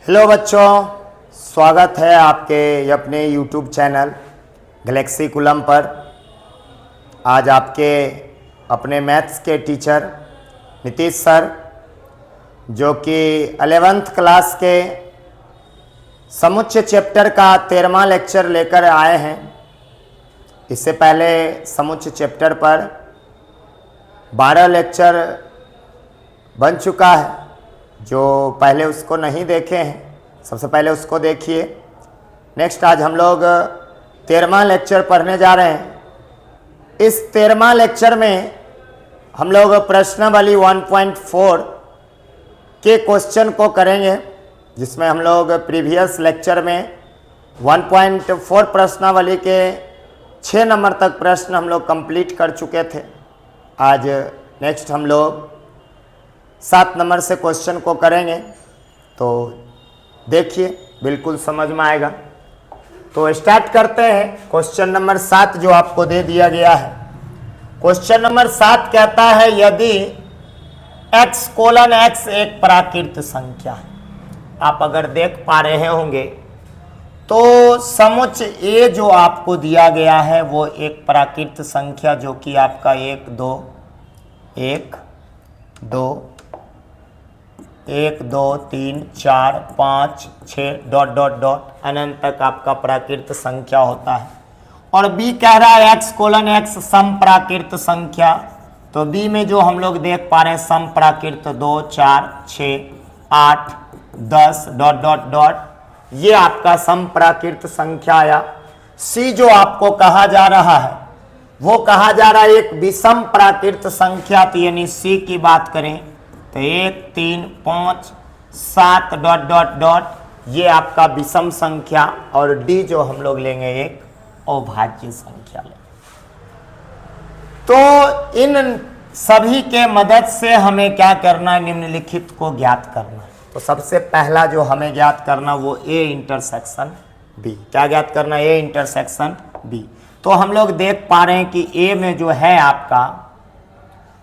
Hello बच्चों, स्वागत है आपके अपने YouTube channel Galaxy coulomb per. आज आपके अपने मैथ्स के टीचर नीतीश सर, जो कि 11th क्लास के समुच्चय चैप्टर का 13वां लेक्चर लेकर आए हैं। इससे पहले समुच्चय चैप्टर पर 12 लेक्चर बन चुका है। जो पहले उसको नहीं देखे हैं, सबसे पहले उसको देखिए। नेक्स्ट आज हम लोग 13वां लेक्चर पढ़ने जा रहे हैं। इस 13वां लेक्चर में हम लोग प्रश्नावली 1.4 के क्वेश्चन को करेंगे, जिसमें हम लोग प्रीवियस लेक्चर में 1.4 प्रश्नावली के 6 नंबर तक प्रश्न हम लोग कंप्लीट कर चुके थे। आज नेक्स्ट हम लोग 7 नंबर से क्वेश्चन को करेंगे, तो देखिए बिल्कुल समझ में आएगा। तो स्टार्ट करते हैं। क्वेश्चन नंबर 7 जो आपको दे दिया गया है। क्वेश्चन नंबर 7 कहता है, यदि x:x एक प्राकृत संख्या है। आप अगर देख पा रहे होंगे तो समुच्चय ए जो आपको दिया गया है वो एक प्राकृत संख्या, जो कि आपका 1 2 3 4 5 6 डॉट डॉट डॉट अनंत तक आपका प्राकृत संख्या होता है। और बी कह रहा है x:x सम प्राकृत संख्या। तो बी में जो हम लोग देख पा रहे हैं सम प्राकृत 2 4 6 8 10 डॉट डॉट डॉट, ये आपका सम प्राकृत संख्या आया। सी जो आपको कहा जा रहा है वो कहा जा रहा है एक विषम प्राकृत संख्या। तो यानी सी की बात करें तो 1 3 5 7 डॉट डॉट डॉट, ये आपका विषम संख्या। और डी जो हम लोग लेंगे एक अभाज्य संख्या लेंगे। तो इन सभी के मदद से हमें क्या करना है, निम्नलिखित को ज्ञात करना है। तो सबसे पहला जो हमें ज्ञात करना वो ए इंटरसेक्शन बी। क्या ज्ञात करना है? A intersection B. तो हम लोग देख पा रहे हैं कि ए में जो है आपका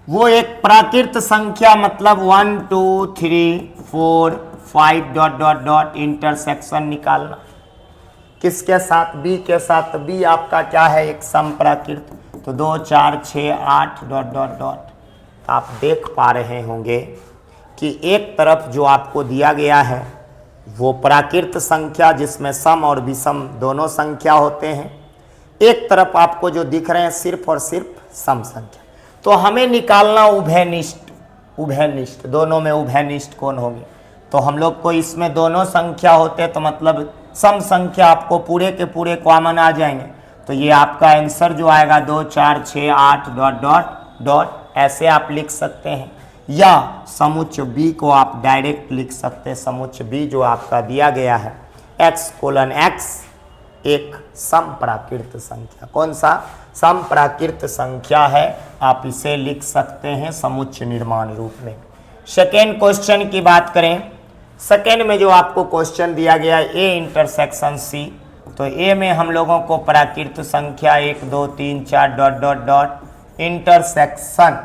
वो एक प्राकृत संख्या, मतलब 1 2 3 4 5 डॉट डॉट डॉट इंटरसेक्शन निकालना किसके साथ? बी के साथ। बी आपका क्या है? एक सम प्राकृत। तो 2 4 6 8 डॉट डॉट डॉट। तो आप देख पा रहे होंगे कि एक तरफ जो आपको दिया गया है वो प्राकृत संख्या, जिसमें सम और विषम दोनों संख्या होते हैं। एक तरफ आपको जो दिख रहे हैं सिर्फ और सिर्फ सम संख्या। तो हमें निकालना उभयनिष्ठ। उभयनिष्ठ दोनों में उभयनिष्ठ कौन होंगे? तो हम लोग को इसमें दोनों संख्या होते तो मतलब सम संख्या आपको पूरे के पूरे कॉमन आ जाएंगे। तो ये आपका आंसर जो आएगा 2 4 6 8 डॉट डॉट डॉट, ऐसे आप लिख सकते हैं। या समुच्चय बी को आप डायरेक्ट लिख सकते हैं। समुच्चय बी जो आपका दिया गया है x:x एक सम प्राकृत संख्या। कौन सा? सम प्राकृत संख्या है। आप इसे लिख सकते हैं समुच्चय निर्माण रूप में। सेकेंड क्वेश्चन की बात करें। सेकेंड में जो आपको क्वेश्चन दिया गया है ए इंटरसेक्शन सी। तो ए में हम लोगों को प्राकृत संख्या 1 2 3 4 dot dot dot intersection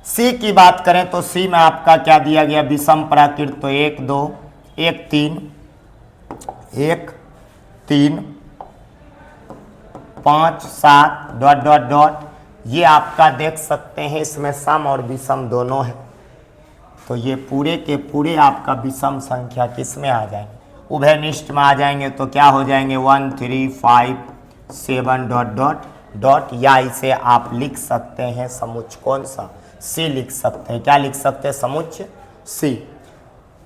C की बात करें तो सी में आपका क्या दिया गया? विषम प्राकृत। तो 1 2 1 3 5 7 डॉट डॉट डॉट, ये आपका देख सकते हैं इसमें सम और विषम दोनों है। तो ये पूरे के पूरे आपका विषम संख्या किस में आ जाएंगे? उभयनिष्ठ में आ जाएंगे। तो क्या हो जाएंगे? 1 3 5 7 डॉट डॉट डॉट। या इसे आप लिख सकते हैं समुच्चय कौन सा? सी लिख सकते हैं। क्या लिख सकते हैं? समुच्चय सी।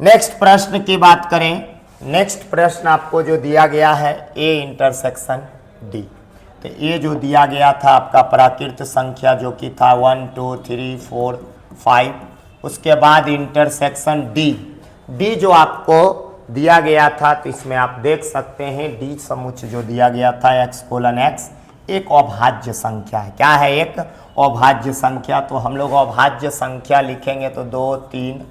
नेक्स्ट प्रश्न की बात करें। नेक्स्ट प्रश्न आपको जो दिया गया है ए इंटरसेक्शन डी। तो ए जो दिया गया था आपका प्राकृत संख्या, जो कि था 1 2 3 4 5। उसके बाद इंटरसेक्शन डी। डी जो आपको दिया गया था, तो इसमें आप देख सकते हैं डी समुच्चय जो दिया गया था x:x एक अभाज्य संख्या है। क्या है? एक अभाज्य संख्या। तो हम लोग अभाज्य संख्या लिखेंगे तो 2 3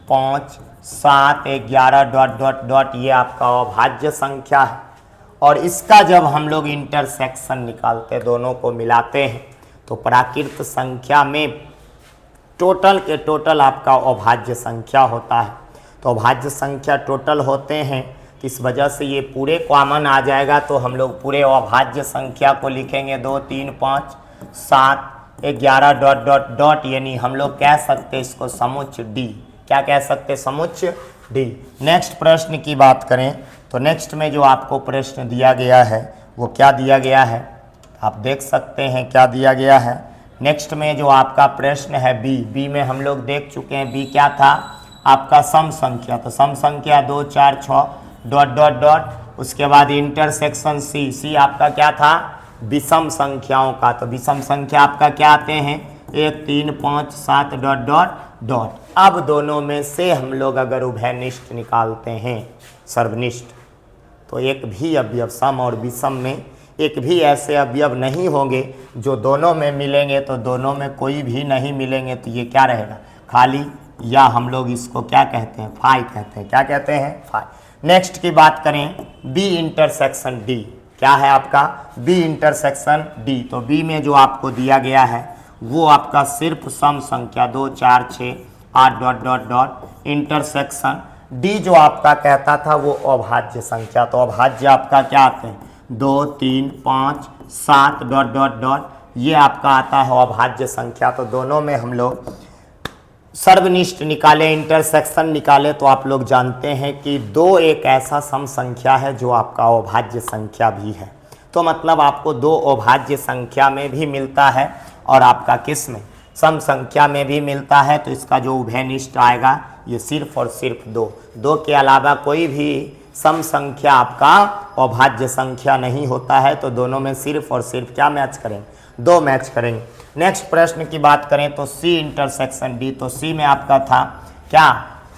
5 7 11 डॉट डॉट डॉट, ये आपका अभाज्य संख्या है। और इसका जब हम लोग इंटरसेक्शन निकालते, दोनों को मिलाते हैं, तो प्राकृत संख्या में टोटल के टोटल आपका अभाज्य संख्या होता है। तो अभाज्य संख्या टोटल होते हैं, तो इस वजह से ये पूरे कॉमन आ जाएगा। तो हम लोग पूरे अभाज्य संख्या को लिखेंगे 2 3 5 7 11 डॉट डॉट डॉट, यानी हम लोग कह सकते हैं इसको समुच्चय डी। क्या कह सकते हैं? समुच्चय डी। नेक्स्ट प्रश्न की बात करें तो नेक्स्ट में जो आपको प्रश्न दिया गया है वो क्या दिया गया है, आप देख सकते हैं क्या दिया गया है। नेक्स्ट में जो आपका प्रश्न है बी में हम लोग देख चुके हैं। बी क्या था? आपका सम संख्या। तो सम संख्या 2 4 6 डॉट डॉट डॉट, उसके बाद इंटरसेक्शन सी आपका क्या था? विषम संख्याओं का। तो विषम संख्या आपका क्या आते हैं? 1 3 5 7 डॉट डॉट डॉट। अब दोनों में से हम लोग अगर उभयनिष्ठ निकालते हैं, सर्वनिष्ठ, तो एक भी अवयव सम और विषम में एक भी ऐसे अवयव नहीं होंगे जो दोनों में मिलेंगे, तो दोनों में कोई भी नहीं मिलेंगे, तो ये क्या रहेगा? खाली, या हम लोग इसको क्या कहते हैं? फाई कहते हैं। क्या कहते हैं? फाई। नेक्स्ट की बात करें बी इंटरसेक्शन डी। क्या है आपका? B intersection D. तो बी में जो आपको दिया गया है वो आपका सिर्फ सम संख्या 2 4 6 8 dot dot dot intersection D जो आपका कहता था वो अभाज्य संख्या। तो अभाज्य आपका क्या आते हैं? 2 3 5 7 डॉट डॉट डॉट, ये आपका आता है अभाज्य संख्या। तो दोनों में हम लोग सर्वनिष्ठ निकाले, इंटरसेक्शन निकाले, तो आप लोग जानते हैं कि 2 एक ऐसा सम संख्या है जो आपका अभाज्य संख्या भी है। तो मतलब आपको 2 अभाज्य संख्या में भी मिलता है और आपका किस में? सम संख्या में भी मिलता है। तो इसका जो उभयनिष्ठ आएगा ये सिर्फ और सिर्फ 2 के अलावा कोई भी सम संख्या आपका अभाज्य संख्या नहीं होता है। तो दोनों में सिर्फ और सिर्फ क्या मैच करेंगे? 2 मैच करेंगे। नेक्स्ट प्रश्न की बात करें तो सी इंटरसेक्शन डी। तो सी में आपका था क्या?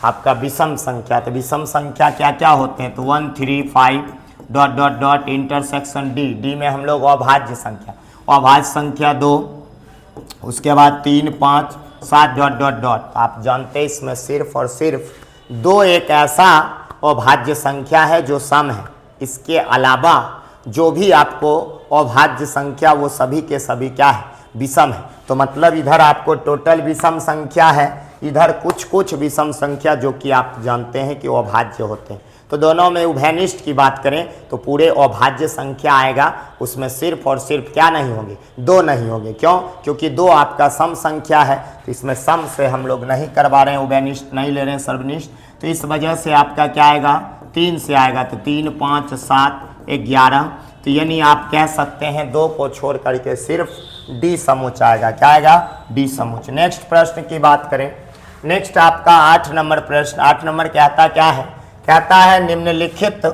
आपका विषम संख्या। तो विषम संख्या क्या क्या होते हैं? तो 1 3 5 dot dot dot intersection D. D में हम लोग अभाज्य संख्या, अभाज्य संख्या 2, उसके बाद 3 5 7 डॉट डॉट डॉट। आप जानते हैं इसमें सिर्फ और सिर्फ 2 एक ऐसा अभाज्य संख्या है जो सम है। इसके अलावा जो भी आपको अभाज्य संख्या वो सभी के सभी क्या है? विषम है। तो मतलब इधर आपको टोटल विषम संख्या है, इधर कुछ कुछ विषम संख्या जो कि आप जानते हैं कि वो अभाज्य होते हैं। तो दोनों में उभयनिष्ठ की बात करें तो पूरे अभाज्य संख्या आएगा, उसमें सिर्फ और सिर्फ क्या नहीं होंगे? 2 नहीं होंगे। क्यों? क्योंकि 2 आपका सम संख्या है, तो इसमें सम से हम लोग नहीं करवा रहे हैं, उभयनिष्ठ नहीं ले रहे हैं, सर्वनिष्ठ। तो इस वजह से आपका क्या आएगा? 3 से आएगा। तो 3 5 7 11। तो यानी आप कह सकते हैं 2 को छोड़ करके सिर्फ डी समुच्चय आएगा। क्या आएगा? डी समुच्चय। नेक्स्ट प्रश्न की बात करें, नेक्स्ट आपका 8 नंबर प्रश्न। 8 नंबर कहता क्या है? कहता है निम्नलिखित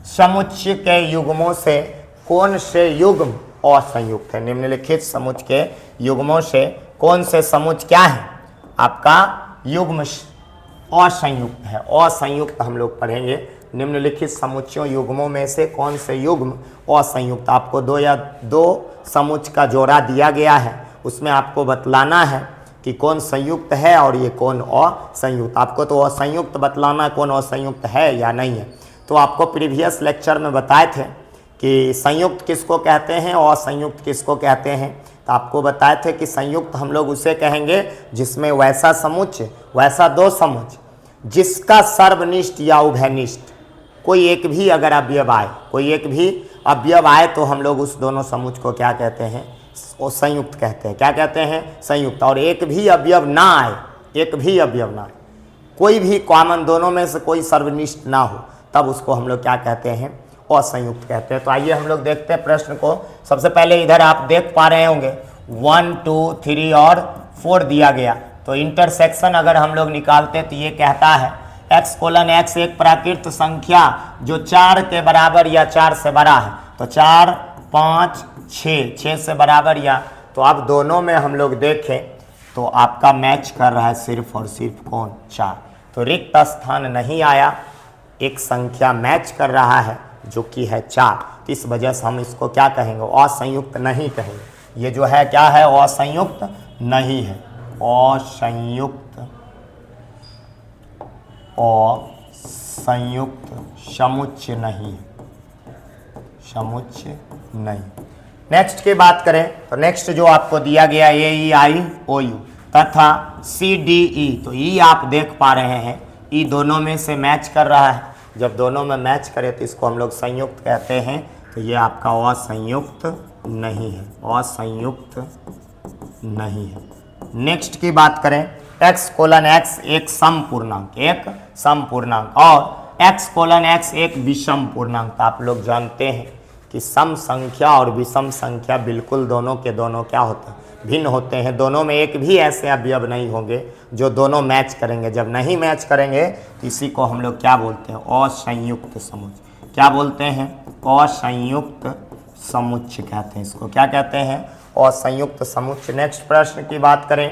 समुच्चय के युग्मों से कौन से युग्म असंयुक्त है? निम्नलिखित समुच्चय के युग्मों से कौन से समुच्चय क्या है? आपका युग्म असंयुक्त है। असंयुक्त हम लोग पढ़ेंगे। निम्नलिखित समुच्चयों युग्मों में से कौन से युग्म असंयुक्त? आपको 2 या 2 समुच्चय का जोड़ा दिया गया है, उसमें आपको बतलाना है कि कौन संयुक्त है और ये कौन असंयुक्त। आपको तो असंयुक्त बतलाना कौन असंयुक्त है या नहीं है। तो आपको प्रीवियस लेक्चर में बताए थे कि संयुक्त किसको कहते हैं और असंयुक्त किसको कहते हैं। तो आपको बताए थे कि संयुक्त हम लोग उसे कहेंगे जिसमें वैसा समुच्चय, वैसा 2 समुच्चय जिसका सर्वनिष्ठ या उभयनिष्ठ कोई एक भी अगर अवयव आए, कोई एक भी अवयव आए, तो हम लोग उस दोनों समुच्चय को क्या कहते हैं? वो संयुक्त कहते हैं। क्या कहते हैं? संयुक्त। और एक भी अवयव ना आए, एक भी अवयव ना आए, कोई भी कॉमन दोनों में से कोई सर्वनिष्ठ ना हो, तब उसको हम लोग क्या कहते हैं? असंयुक्त कहते हैं। तो आइए हम लोग देखते हैं प्रश्न को। सबसे पहले इधर आप देख पा रहे होंगे 1 2 3 और 4 दिया गया। तो इंटरसेक्शन अगर हम लोग निकालते तो ये कहता है x:x एक प्राकृत संख्या जो 4 के बराबर या 4 से बड़ा है। तो 4 5 6 से बराबर या, तो अब दोनों में हम लोग देखें तो आपका मैच कर रहा है सिर्फ और सिर्फ कौन? 4। तो रिक्त स्थान नहीं आया, एक संख्या मैच कर रहा है जो कि है 4। तो इस वजह से हम इसको क्या कहेंगे? असंयुक्त नहीं कहेंगे। ये जो है क्या है? असंयुक्त नहीं है। असंयुक्त, असंयुक्त समुच्चय नहीं है, समुच्चय नहीं। नेक्स्ट की बात करें तो नेक्स्ट जो आपको दिया गया AEIOU तथा CDE। तो ई आप देख पा रहे हैं ई दोनों में से मैच कर रहा है। जब दोनों में मैच करे तो इसको हम लोग संयुक्त कहते हैं। तो ये आपका असंयुक्त नहीं है, असंयुक्त नहीं है। नेक्स्ट की बात करें, x:x एक सम पूर्णांक, एक सम पूर्णांक, और x:x एक विषम पूर्णांक। तो आप लोग जानते हैं कि सम संख्या और विषम संख्या बिल्कुल दोनों के दोनों क्या होते हैं, भिन्न होते हैं। दोनों में एक भी ऐसे अवयव नहीं होंगे जो दोनों मैच करेंगे। जब नहीं मैच करेंगे तो इसी को हम लोग क्या बोलते हैं, असंयुक्त समुच्चय। क्या बोलते हैं, असंयुक्त समुच्चय कहते हैं इसको। क्या कहते हैं, असंयुक्त समुच्चय। नेक्स्ट प्रश्न की बात करें,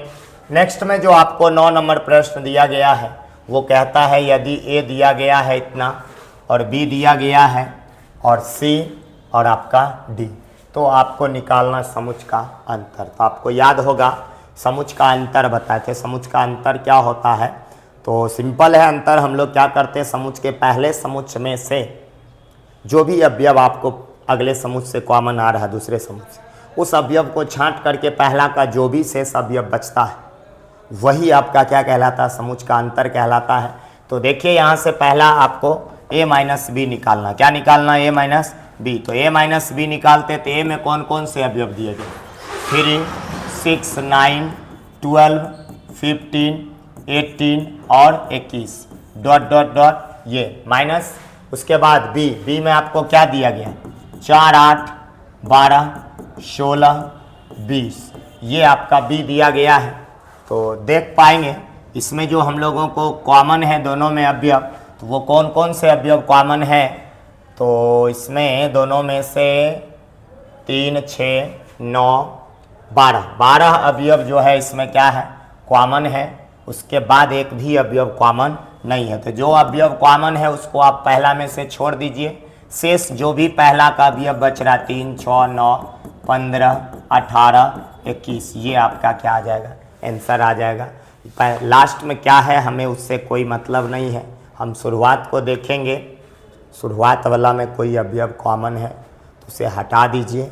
नेक्स्ट में जो आपको 9 नंबर प्रश्न दिया गया है वो कहता है यदि ए दिया गया है इतना और बी दिया गया है और सी और आपका डी, तो आपको निकालना समुच्चय का अंतर। तो आपको याद होगा समुच्चय का अंतर बताए थे। समुच्चय का अंतर क्या होता है, तो सिंपल है अंतर। हम लोग क्या करते हैं, समुच्चय के पहले समुच्चय में से जो भी अवयव आपको अगले समुच्चय से कॉमन आ रहा है दूसरे समुच्चय से, उस अवयव को छांट करके पहला का जो भी शेष अवयव बचता है वही आपका क्या कहलाता है, समुच्चय का अंतर कहलाता है। तो देखिए यहाँ से पहला आपको a माइनस बी निकालना। क्या निकालना, a माइनस बी। तो a माइनस बी निकालते तो a में कौन कौन से अवयव दिए गए, 3, 6, 9, 12, 15, 18 और 21 डॉट डॉट डॉट ये माइनस। उसके बाद बी में आपको क्या दिया गया, 4, 8, 12, 16, 20, ये आपका बी दिया गया है। तो देख पाएंगे इसमें जो हम लोगों को कॉमन है दोनों में अवयव, तो वो कौन कौन से अवयव कॉमन है, तो इसमें दोनों में से 3, 6, 9, 12 अवयव जो है इसमें क्या है, कॉमन है। उसके बाद एक भी अवयव कॉमन नहीं है। तो जो अवयव कॉमन है उसको आप पहला में से छोड़ दीजिए। शेष जो भी पहला का अवयव बच रहा, 3, 6, 9, 15, 18, 21, ये आपका क्या आ जाएगा, आंसर आ जाएगा। लास्ट में क्या है हमें उससे कोई मतलब नहीं है। हम शुरुआत को देखेंगे, शुरुआत वाला में कोई अवयव कॉमन है तो उसे हटा दीजिए।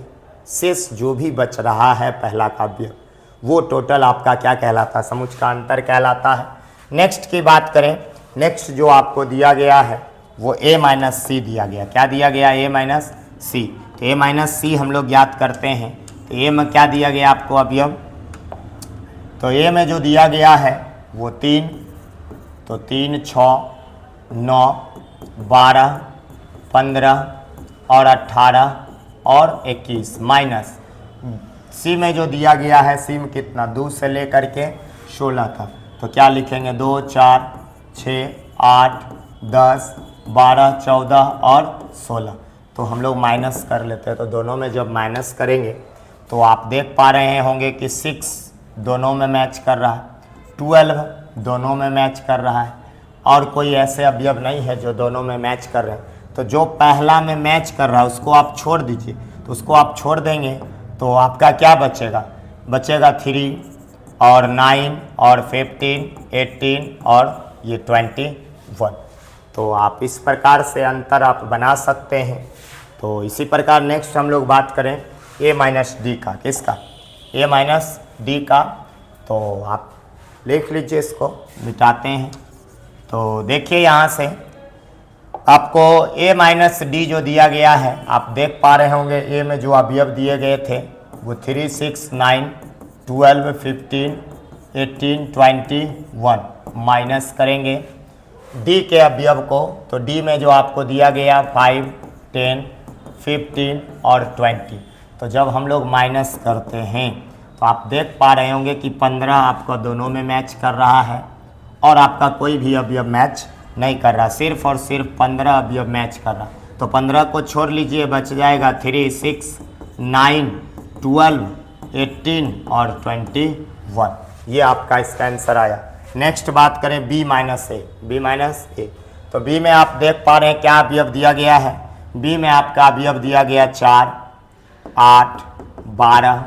शेष जो भी बच रहा है पहला का अवयव वो टोटल आपका क्या कहलाता है, समुच्चय का अंतर कहलाता है। नेक्स्ट की बात करें, नेक्स्ट जो आपको दिया गया है वो a माइनस सी दिया गया। क्या दिया गया, a माइनस सी। तो a माइनस सी हम लोग याद करते हैं। तो a में क्या दिया गया आपको अवयव, तो a में जो दिया गया है वो 3, तो 3, 6, 9, 12, 15 और 18 और 21 माइनस सी में जो दिया गया है, सी में कितना, 2 से लेकर के 16 तक। तो क्या लिखेंगे, 2, 4, 6, 8, 10, 12, 14 और 16। तो हम लोग माइनस कर लेते हैं। तो दोनों में जब माइनस करेंगे तो आप देख पा रहे होंगे कि 6 दोनों में मैच कर रहा है, 12 दोनों में मैच कर रहा है, और कोई ऐसे अवयव नहीं है जो दोनों में मैच कर रहे हैं। तो जो पहला में मैच कर रहा है उसको आप छोड़ दीजिए। तो उसको आप छोड़ देंगे तो आपका क्या बचेगा, बचेगा 3 और 9 और 15, 18 और ये 21। तो आप इस प्रकार से अंतर आप बना सकते हैं। तो इसी प्रकार नेक्स्ट हम लोग बात करें a माइनस डी का, किसका, a माइनस डी का। तो आप लिख लीजिए, इसको मिटाते हैं। तो देखिए यहाँ से आपको a माइनस डी जो दिया गया है, आप देख पा रहे होंगे a में जो अवयव दिए गए थे वो 3, 6, 9, 12, 15, 18, 21 माइनस करेंगे d के अवयव को। तो d में जो आपको दिया गया 5, 10, 15 और 20। तो जब हम लोग माइनस करते हैं तो आप देख पा रहे होंगे कि 15 आपका दोनों में मैच कर रहा है और आपका कोई भी अवयव मैच नहीं कर रहा, सिर्फ और सिर्फ 15 अवयव मैच कर रहा। तो 15 को छोड़ लीजिए, बच जाएगा 3, 6, 9, 12, 18 और 21। ये आपका इसका आंसर आया। नेक्स्ट बात करें b माइनस ए। तो b में आप देख पा रहे हैं क्या अवयव दिया गया है। b में आपका अवयव दिया गया 4, 8, 12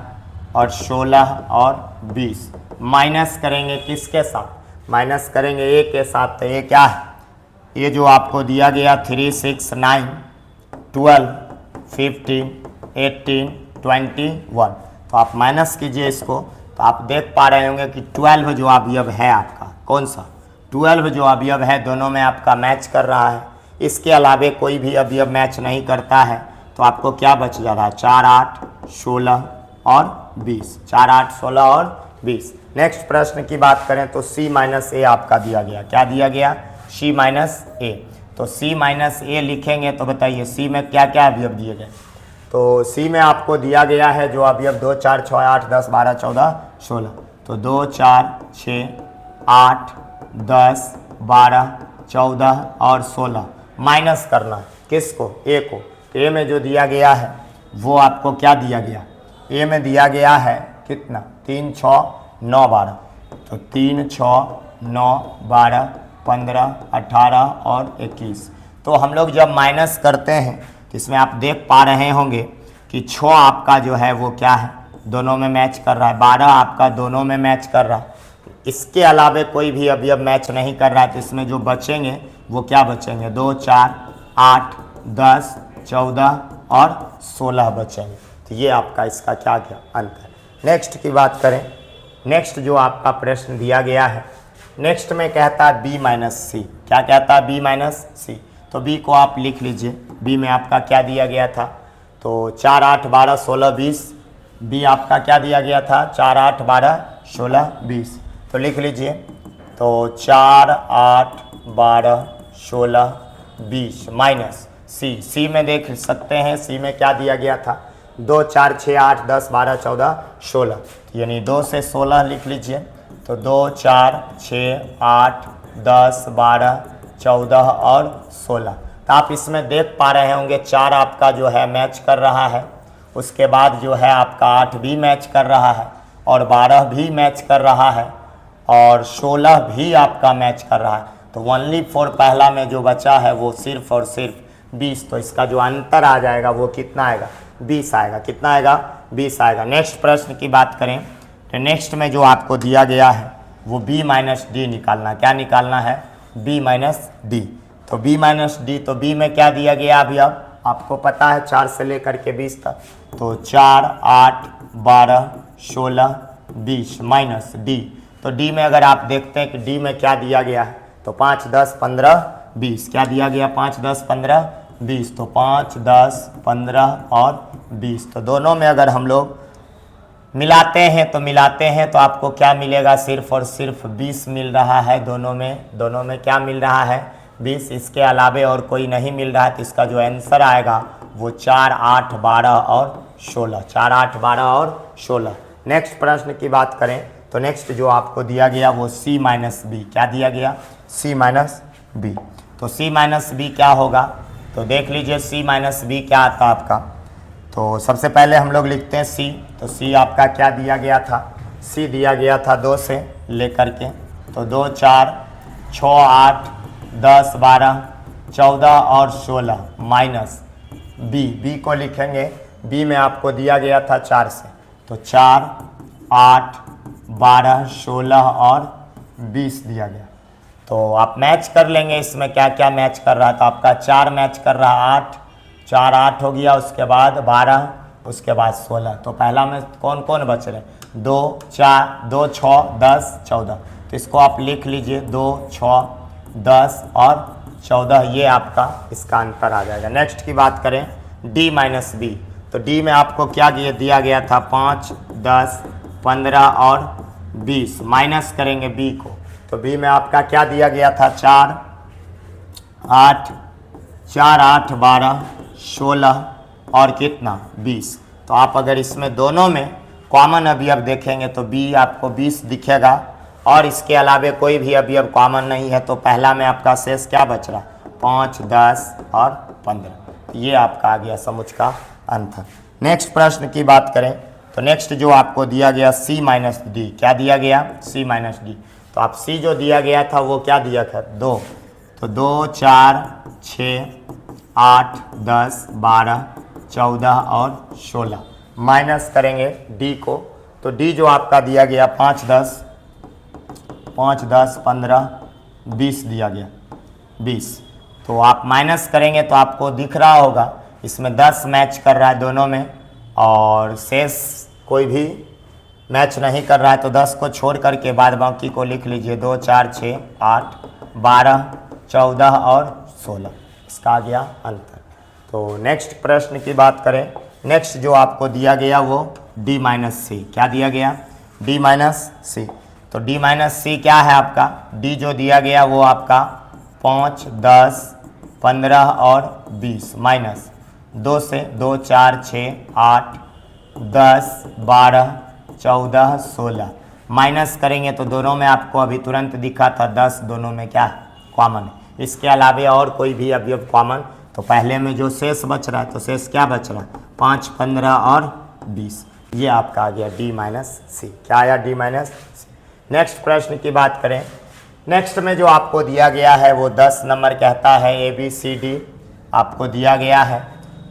और 16 और 20। माइनस करेंगे किसके साथ, माइनस करेंगे a के साथ। तो ये क्या है, ये जो आपको दिया गया 3, 6, 9, 12, 15, 18, 21। तो आप माइनस कीजिए इसको। तो आप देख पा रहे होंगे कि 12 जो अवयव है आपका, कौन सा, 12 जो अवयव है दोनों में आपका मैच कर रहा है। इसके अलावे कोई भी अवयव मैच नहीं करता है तो आपको क्या बच जा रहा है, 4, 8, 16 और 20, 4, 8, 16 और 20। नेक्स्ट प्रश्न की बात करें तो C माइनस ए आपका दिया गया, क्या दिया गया, C माइनस ए। तो C माइनस ए लिखेंगे तो बताइए C में क्या क्या अवयव दिए गए। तो C में आपको दिया गया है जो अवयव 2, 4, 6, 8, 10, 12, 14, 16। तो 2, 4, 6, 8, 10, 12, 14 और 16 माइनस करना है किसको, ए को। तो ए में जो दिया गया है वो आपको क्या दिया गया, ए में दिया गया है कितना, 3, 6, 9, 12। तो 3, 6, 9, 12, 15, 18 और 21। तो हम लोग जब माइनस करते हैं तो इसमें आप देख पा रहे होंगे कि 6 आपका जो है वो क्या है, दोनों में मैच कर रहा है, 12 आपका दोनों में मैच कर रहा है। इसके अलावे कोई भी अवयव मैच नहीं कर रहा है तो इसमें जो बचेंगे वो क्या बचेंगे, 2, 4, 8, 10, 14 और 16 बचेंगे। तो ये आपका इसका क्या क्या अंक है। नेक्स्ट की बात करें, नेक्स्ट जो आपका प्रश्न दिया गया है, नेक्स्ट में कहता है बी माइनस सी। क्या कहता है, बी माइनस सी। तो बी को आप लिख लीजिए, बी में आपका क्या दिया गया था, तो 4, 8, 12, 16, 20। बी आपका क्या दिया गया था, 4, 8, 12, 16, 20। तो लिख लीजिए, तो 4, 8, 12, 16, 20 माइनस सी। सी में देख सकते हैं, सी में क्या दिया गया था, 2, 4, 6, 8, 10, 12, 14, 16। यानी 2 से 16 लिख लीजिए। तो 2, 4, 6, 8, 10, 12, 14 और 16। तो आप इसमें देख पा रहे होंगे 4 आपका जो है मैच कर रहा है, उसके बाद जो है आपका 8 भी मैच कर रहा है और 12 भी मैच कर रहा है और 16 भी आपका मैच कर रहा है। तो ओनली फॉर पहला में जो बचा है वो सिर्फ और सिर्फ 20। तो इसका जो अंतर आ जाएगा वो कितना आएगा, 20 आएगा। कितना आएगा, 20 आएगा। नेक्स्ट प्रश्न की बात करें तो नेक्स्ट में जो आपको दिया गया है वो b माइनस डी निकालना। क्या निकालना है, b माइनस डी। तो b माइनस डी, तो b में क्या दिया गया अभी अब आपको पता है, 4 से लेकर के 20 तक। तो 4, 8, 12, 16, 20 माइनस डी। तो डी में अगर आप देखते हैं कि डी में क्या दिया गया है, तो 5, 10, 15, 20। क्या दिया गया, 5, 10, 15, 20। तो 5, 10, 15 और 20। तो दोनों में अगर हम लोग मिलाते हैं तो आपको क्या मिलेगा, सिर्फ और सिर्फ 20 मिल रहा है। दोनों में क्या मिल रहा है, 20। इसके अलावे और कोई नहीं मिल रहा है। तो इसका जो आंसर आएगा वो 4, 8, 12 और 16। 4, 8, 12 और 16। नेक्स्ट प्रश्न की बात करें तो नेक्स्ट जो आपको दिया गया वो c माइनस बी। क्या दिया गया, c माइनस बी। तो c माइनस बी क्या होगा, तो देख लीजिए c माइनस बी क्या आता है आपका। तो सबसे पहले हम लोग लिखते हैं c। तो c आपका क्या दिया गया था, c दिया गया था 2 से लेकर के। तो 2, 4, 6, 8, 10, 12, 14 और 16 माइनस b को लिखेंगे। b में आपको दिया गया था 4 से। तो 4, 8, 12, 16 और 20 दिया गया। तो आप मैच कर लेंगे इसमें क्या क्या मैच कर रहा है। तो आपका 4 मैच कर रहा है, 8, 4, 8 हो गया, उसके बाद 12, उसके बाद 16। तो पहला में कौन कौन बच रहे, 2, 4, 2, 6, 10, 14। तो इसको आप लिख लीजिए, 2, 6, 10 और 14। ये आपका इसका अंतर आ जाएगा। नेक्स्ट की बात करें d माइनस बी। तो d में आपको क्या दिया गया था, 5, 10, 15 और 20। माइनस करेंगे b को। तो b में आपका क्या दिया गया था, 4, 8, 12, 16 और कितना, 20। तो आप अगर इसमें दोनों में कॉमन अवयव देखेंगे तो b आपको 20 दिखेगा और इसके अलावे कोई भी अवयव कॉमन नहीं है। तो पहला में आपका शेष क्या बच रहा, 5, 10 और 15। ये आपका आ गया समुच्च का अंतर। नेक्स्ट प्रश्न की बात करें तो नेक्स्ट जो आपको दिया गया c माइनस डी। क्या दिया गया, c माइनस डी। तो आप c जो दिया गया था वो क्या दिया था, 2। तो 2, 4, 6, 8, 10, 12, 14 और 16 माइनस करेंगे d को। तो d जो आपका दिया गया 5, 10, 15, 20 दिया गया, 20। तो आप माइनस करेंगे तो आपको दिख रहा होगा इसमें 10 मैच कर रहा है दोनों में और शेष कोई भी मैच नहीं कर रहा है तो 10 को छोड़ करके बाद बाकी को लिख लीजिए। 2 4 6 8 12 14 और 16, इसका आ गया अंतर। तो नेक्स्ट प्रश्न की बात करें, नेक्स्ट जो आपको दिया गया वो D माइनस सी, क्या दिया गया? D माइनस सी। तो D माइनस सी क्या है आपका? D जो दिया गया वो आपका 5 10 15 और 20 माइनस 2 से 2 4 6 8 10 12 14 16 माइनस करेंगे तो दोनों में आपको अभी तुरंत दिखा था 10, दोनों में क्या कॉमन है। इसके अलावा और कोई भी अवयव कॉमन, तो पहले में जो शेष बच रहा है तो शेष क्या बच रहा है? 5 15 और 20, ये आपका आ गया D माइनस सी। क्या आया? D माइनस सी। नेक्स्ट प्रश्न की बात करें, नेक्स्ट में जो आपको दिया गया है वो 10 नंबर कहता है ABCD आपको दिया गया है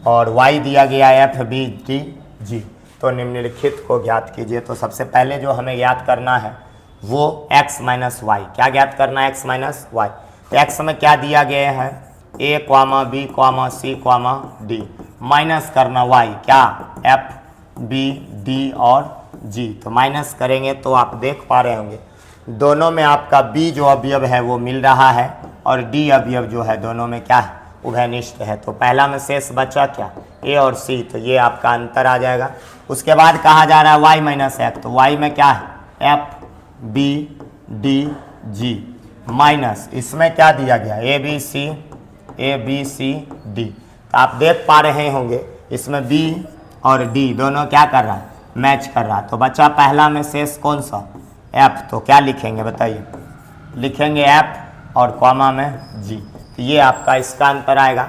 और Y दिया गया है FBDG। तो निम्नलिखित को ज्ञात कीजिए। तो सबसे पहले जो हमें ज्ञात करना है वो x माइनस वाई, क्या ज्ञात करना है? x minus y. तो x में क्या दिया गया है? A, B, C, D minus करना y, क्या? F, B, D और G। तो माइनस करेंगे तो आप देख पा रहे होंगे दोनों में आपका B जो अवयव है वो मिल रहा है और D अवयव जो है दोनों में क्या है? उभयनिष्ठ है। तो पहला में शेष बचा क्या? A और C, तो ये आपका अंतर आ जाएगा। उसके बाद कहा जा रहा है y माइनस एक्स, तो y में क्या है? F, B, D, G minus इसमें क्या दिया गया? A B C D। तो आप देख पा रहे होंगे इसमें B और D दोनों क्या कर रहा है? मैच कर रहा है। तो बचा पहला में शेष कौन सा? F। तो क्या लिखेंगे बताइए? लिखेंगे F और कॉमा में G। तो ये आपका इसका अंतर आएगा।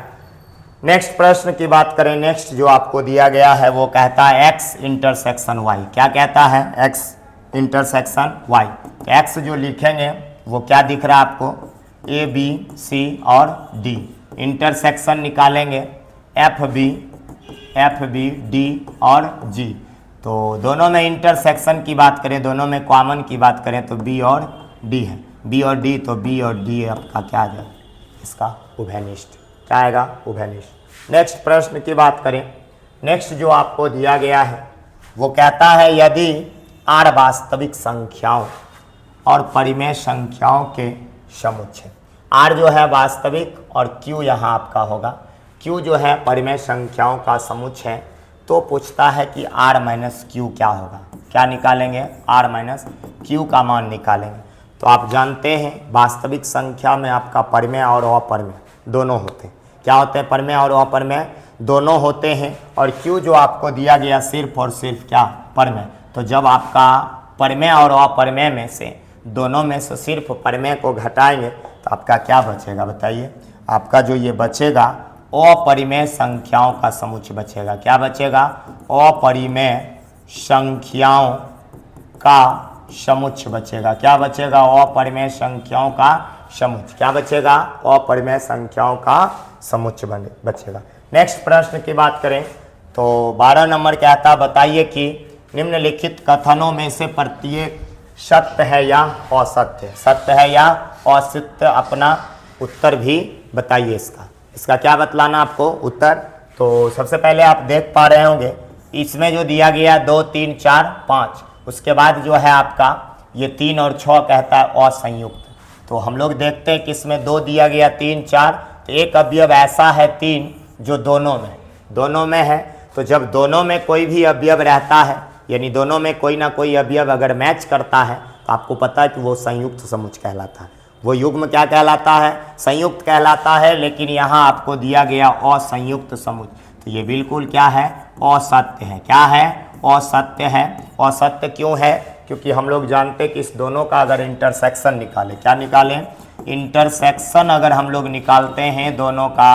नेक्स्ट प्रश्न की बात करें, नेक्स्ट जो आपको दिया गया है वो कहता है x इंटरसेक्शन y, क्या कहता है? x intersection y। तो x जो लिखेंगे वो क्या दिख रहा है आपको? A B C और D। इंटरसेक्शन निकालेंगे F B D और G। तो दोनों में इंटरसेक्शन की बात करें, दोनों में कॉमन की बात करें तो B और D है। B और D, तो B और D आपका क्या आ जाएगा? इसका उभयनिष्ठ, क्या आएगा? उभयनिष्ठ। नेक्स्ट प्रश्न की बात करें, नेक्स्ट जो आपको दिया गया है वो कहता है यदि R वास्तविक संख्याओं और परिमेय संख्याओं के समुच्चय, R जो है वास्तविक और Q यहाँ आपका होगा, Q जो है परिमेय संख्याओं का समुच्चय, तो पूछता है कि R माइनस Q क्या होगा? क्या निकालेंगे? R माइनस Q का मान निकालेंगे। तो आप जानते हैं वास्तविक संख्या में आपका परिमेय और अपरिमेय दोनों होते हैं। क्या होते हैं? परिमेय और अपरिमेय दोनों होते हैं। और Q जो आपको दिया गया सिर्फ और सिर्फ क्या? परिमेय। तो जब आपका परिमेय और अपरिमेय में से दोनों में से सिर्फ परिमेय को घटाएंगे तो आपका क्या बचेगा बताइए? आपका जो ये बचेगा अपरिमेय संख्याओं का समुच्चय बचेगा। क्या बचेगा? अपरिमेय संख्याओं का समुच्चय बचेगा। क्या बचेगा? अपरिमेय संख्याओं का समुच्चय। क्या बचेगा? अपरिमेय संख्याओं का समुच्चय बचेगा। नेक्स्ट प्रश्न की बात करें तो 12 नंबर कहता है बताइए कि निम्नलिखित कथनों में से प्रत्येक सत्य है या असत्य? सत्य है या असत्य? अपना उत्तर भी बताइए इसका क्या बतलाना आपको उत्तर। तो सबसे पहले आप देख पा रहे होंगे इसमें जो दिया गया 2 3 4 5, उसके बाद जो है आपका ये 3 और 6 कहता है असंयुक्त। तो हम लोग देखते हैं कि इसमें 2 दिया गया 3 4, तो एक अवयव ऐसा है 3 जो दोनों में है। तो जब दोनों में कोई भी अवयव रहता है यानी दोनों में कोई ना कोई अवयव अगर मैच करता है तो आपको पता है कि वो संयुक्त समुच्चय कहलाता है। वो युग्म क्या कहलाता है? संयुक्त कहलाता है। लेकिन यहाँ आपको दिया गया असंयुक्त समुच्चय, तो ये बिल्कुल क्या है? असत्य है। क्या है? असत्य है। असत्य क्यों है? क्योंकि हम लोग जानते हैं कि इस दोनों का अगर इंटरसेक्शन निकालें, क्या निकालें? इंटरसेक्शन अगर हम लोग निकालते हैं दोनों का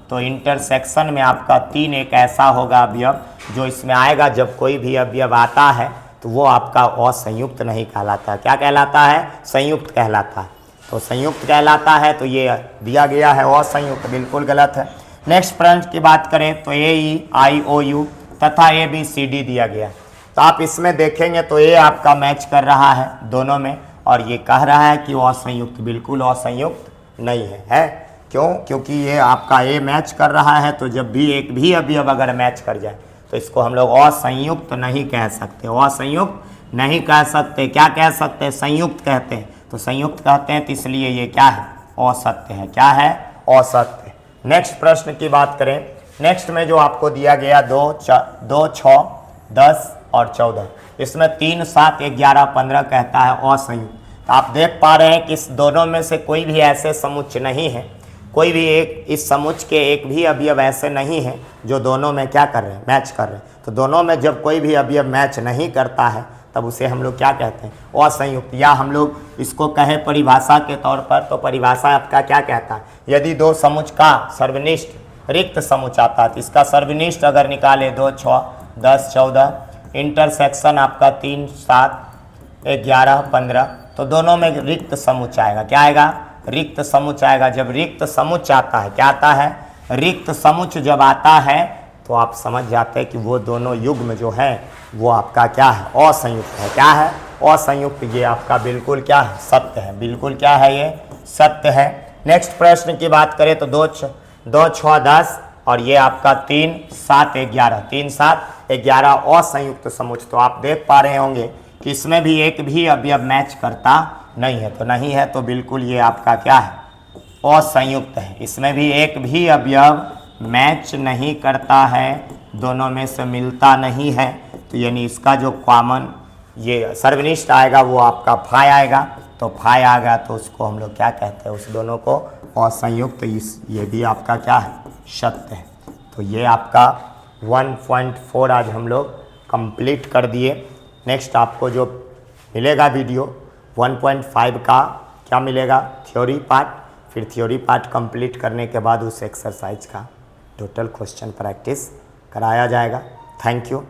तो इंटरसेक्शन में आपका 3 एक ऐसा होगा अवयव जो इसमें आएगा। जब कोई भी अवयव आता है तो वो आपका असंयुक्त नहीं कहलाता। क्या कहलाता है? संयुक्त कहलाता है। तो संयुक्त कहलाता है, तो ये दिया गया है असंयुक्त, बिल्कुल गलत है। नेक्स्ट प्रश्न की बात करें तो AEIOU तथा ABCD दिया गया। तो आप इसमें देखेंगे तो A आपका मैच कर रहा है दोनों में और ये कह रहा है कि वो असंयुक्त, बिल्कुल असंयुक्त नहीं है। क्यों? क्योंकि ये आपका A मैच कर रहा है, तो जब भी एक भी अवयव अगर मैच कर जाए तो इसको हम लोग असंयुक्त नहीं कह सकते, असंयुक्त नहीं कह सकते, क्या कह सकते हैं? संयुक्त कहते हैं। तो संयुक्त कहते हैं तो इसलिए ये क्या है? असत्य है। क्या है? असत्य। नेक्स्ट प्रश्न की बात करें। नेक्स्ट में जो आपको दिया गया 2, 6, 10 और 14, इसमें 3, 7, 11, 15 कहता है असंयुक्त। तो आप देख पा रहे हैं कि इस दोनों में से कोई भी ऐसे समुच्चय नहीं है, कोई भी एक इस समुच्चय के एक भी अवयव ऐसे नहीं है जो दोनों में क्या कर रहे हैं? मैच कर रहे हैं। तो दोनों में जब कोई भी अवयव मैच नहीं करता है तब उसे हम लोग क्या कहते हैं? असंयुक्त। या हम लोग इसको कहें परिभाषा के तौर पर, तो परिभाषा आपका क्या कहता है? यदि दो समुच्चय का सर्वनिष्ठ रिक्त समुच्चय आता है तो इसका सर्वनिष्ठ अगर निकाले 2, 6, 10, 14, इंटरसेक्शन आपका 3, 7, 11, 15, तो दोनों में रिक्त समुच्चय आएगा। क्या आएगा? रिक्त समुच्चय आएगा। जब रिक्त समुच्चय आता है, क्या आता है? रिक्त समुच्चय जब आता है तो आप समझ जाते हैं कि वो दोनों युग्म जो है वो आपका क्या है? असंयुक्त है। क्या है? असंयुक्त। ये आपका बिल्कुल क्या है? सत्य है। बिल्कुल क्या है? ये सत्य है। नेक्स्ट प्रश्न की बात करें तो 2, 6, 10 और ये आपका 3, 7, 11, 3, 7, 11 असंयुक्त समुच्चय। तो आप देख पा रहे होंगे कि इसमें भी एक भी अवयव मैच करता नहीं है। तो नहीं है तो बिल्कुल ये आपका क्या है? असंयुक्त है। इसमें भी एक भी अवयव मैच नहीं करता है, दोनों में से मिलता नहीं है। तो यानी इसका जो कॉमन ये सर्वनिष्ठ आएगा वो आपका फाई आएगा। तो फाई आ गया तो उसको हम लोग क्या कहते हैं? उस दोनों को असंयुक्त। ये भी आपका क्या है? सत्य है। तो ये आपका 1.4 आज हम लोग कंप्लीट कर दिए। नेक्स्ट आपको जो मिलेगा वीडियो 1.5 का क्या मिलेगा? Theory part. फिर थ्योरी पार्ट कंप्लीट करने के बाद उस एक्सरसाइज का टोटल क्वेश्चन प्रैक्टिस कराया जाएगा। Thank you.